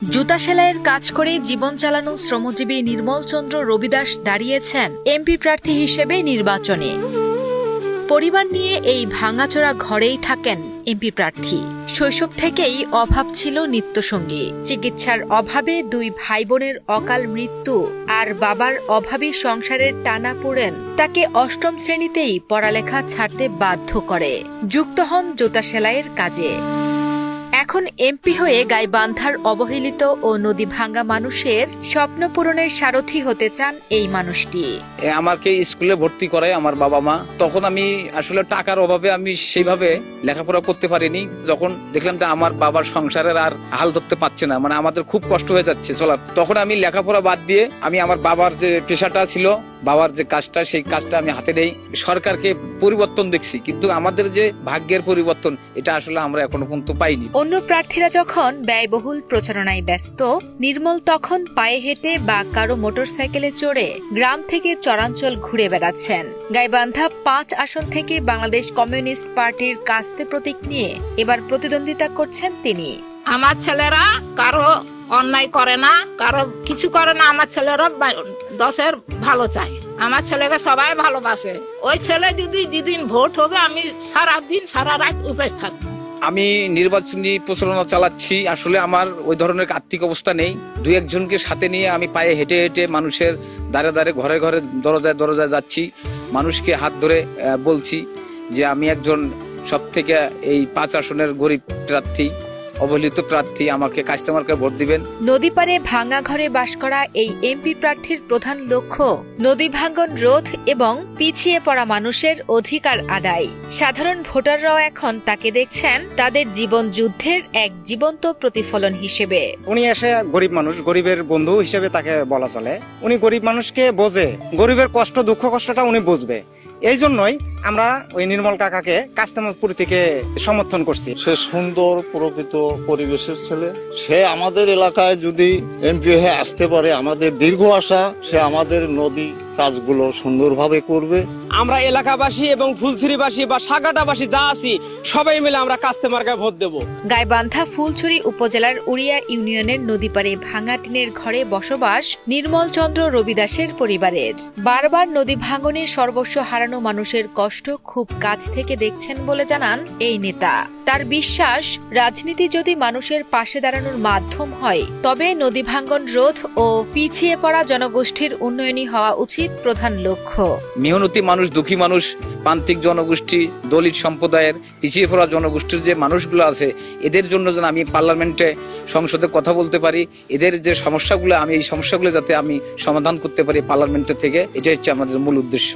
জুতা সেলাইয়ের কাজ করে জীবন চালানো শ্রমজীবী নির্মল চন্দ্র রবিদাস দাঁড়িয়েছেন এমপি প্রার্থী হিসেবে নির্বাচনে। পরিবার নিয়ে এই ভাঙাচোরা ঘরেই থাকেন এমপি প্রার্থী। শৈশব থেকেই অভাব ছিল নিত্যসঙ্গী। চিকিৎসার অভাবে দুই ভাই বোনের অকাল মৃত্যু আর বাবার অভাবী সংসারের টানাপোড়েন তাকে অষ্টম শ্রেণীতেই পড়ালেখা ছাড়তে বাধ্য করে। যুক্ত হন জুতা সেলাইয়ের কাজে। এখন এমপি হয়ে গাইবান্ধার অবহেলিত ও নদী ভাঙ্গা মানুষের স্বপ্ন পূরণের সারথি হতে চান এই মানুষটি। আমাকে স্কুলে ভর্তি করে আমার বাবা মা। তখন আমি আসলে টাকার অভাবে আমি সেইভাবে লেখাপড়া করতে পারিনি। যখন দেখলাম যে আমার বাবার সংসারের আর হাল ধরতে পারছে না, মানে আমাদের খুব কষ্ট হয়ে যাচ্ছে চলার, তখন আমি লেখাপড়া বাদ দিয়ে আমি আমার বাবার যে পেশাটা ছিল, বাবার যে কাজটা, সেই কাজটা আমি হাতে নেই। সরকারকে পরিবর্তন দেখছি, কিন্তু আমাদের যে ভাগ্যের পরিবর্তন, এটা আসলে আমরা এখনো পর্যন্ত পাইনি। অন্য প্রার্থীরা যখন ব্যয়বহুল প্রচারণায় ব্যস্ত, নির্মল তখন পায়ে হেঁটে বা কারো মোটরসাইকেলে চড়ে গ্রাম থেকে চরাঞ্চল ঘুরে বেড়াচ্ছেন। গাইবান্ধা ৫ আসন থেকে বাংলাদেশ কমিউনিস্ট পার্টির কাস্তে প্রতীক নিয়ে এবার প্রতিদ্বন্দ্বিতা করছেন তিনি। আমার ছেলেরা কারো অন্যায় করে না, কারো কিছু করে না। আমার ছেলেরা দশের ভালো চায়, আমার ছেলেকে সবাই ভালোবাসে। ওই ছেলে যদি যেদিন ভোট হবে, আমি সারাদিন সারা রাত উপেস থাকবো। আমি নির্বাচনী প্রচারণা চালাচ্ছি। আসলে আমার ওই ধরনের আর্থিক অবস্থা নেই। দুই একজনকে সাথে নিয়ে আমি পায়ে হেঁটে হেঁটে মানুষের দ্বারে দ্বারে, ঘরে ঘরে, দরজায় দরজায় যাচ্ছি। মানুষকে হাত ধরে বলছি যে আমি একজন সব থেকে এই ৫ আসনের গরিব প্রার্থী, অবহেলিত প্রার্থী, আমাকে কাস্তে মার্কায় ভোট দিবেন। নদী পারে ভাঙা ঘরে বাস করা এই এমপি প্রার্থীর প্রধান লক্ষ্য নদী ভাঙ্গন রোধ এবং পিছিয়ে পড়া মানুষের অধিকার আদায়। সাধারণ ভোটাররাও এখন তাকে দেখছেন তাদের জীবন যুদ্ধের এক জীবন্ত প্রতিফলন হিসেবে। উনি এসে গরিব মানুষ, গরিবের বন্ধু হিসেবে তাকে বলা চলে। উনি গরিব মানুষকে বোঝে, গরিবের কষ্ট, দুঃখ কষ্টটা উনি বুঝবে। এই জন্যই আমরা ওই নির্মল কাকাকে কাস্তেমারপুর থেকে সমর্থন করছি। সে সুন্দর প্রকৃত পরিবেশের ছেলে। সে আমাদের এলাকায় যদি এমপি হয়ে আসতে পারে, আমাদের দীর্ঘ আশা সে আমাদের নদী কাজগুলো সুন্দরভাবে করবে। আমরা এলাকাবাসী এবং ফুলছড়িবাসী বা সাগাটাবাসী যা আছি, সবাই মিলে আমরা কাস্তে মার্কায় ভোট দেব। গাইবান্ধা ফুলছড়ি উপজেলার উড়িয়া ইউনিয়নের নদীপাড়ে ভাঙা টিনের ঘরে বসবাস নির্মল চন্দ্র রবিদাসের পরিবারের। বারবার নদী ভাঙনে সর্বস্ব হারানো মানুষের কষ্ট খুব কাছ থেকে দেখছেন বলে জানান এই নেতা। তার বিশ্বাস, রাজনীতি যদি মানুষের পাশে দাঁড়ানোর মাধ্যম হয়, তবে নদী ভাঙ্গন রোধ ও পিছিয়ে পড়া জনগোষ্ঠীর উন্নয়নই হওয়া উচিত প্রধান লক্ষ্য। মেহনতি মানুষ, দুঃখী মানুষ, প্রান্তিক জনগোষ্ঠী, দলিত সম্প্রদায়ের, পিছিয়ে পড়া জনগোষ্ঠীর যে মানুষগুলো আছে, এদের জন্য যেন আমি পার্লামেন্টে, সংসদে কথা বলতে পারি। এদের যে সমস্যাগুলো, আমি এই সমস্যাগুলো যাতে আমি সমাধান করতে পারি পার্লামেন্টের থেকে, এটাই হচ্ছে আমাদের মূল উদ্দেশ্য।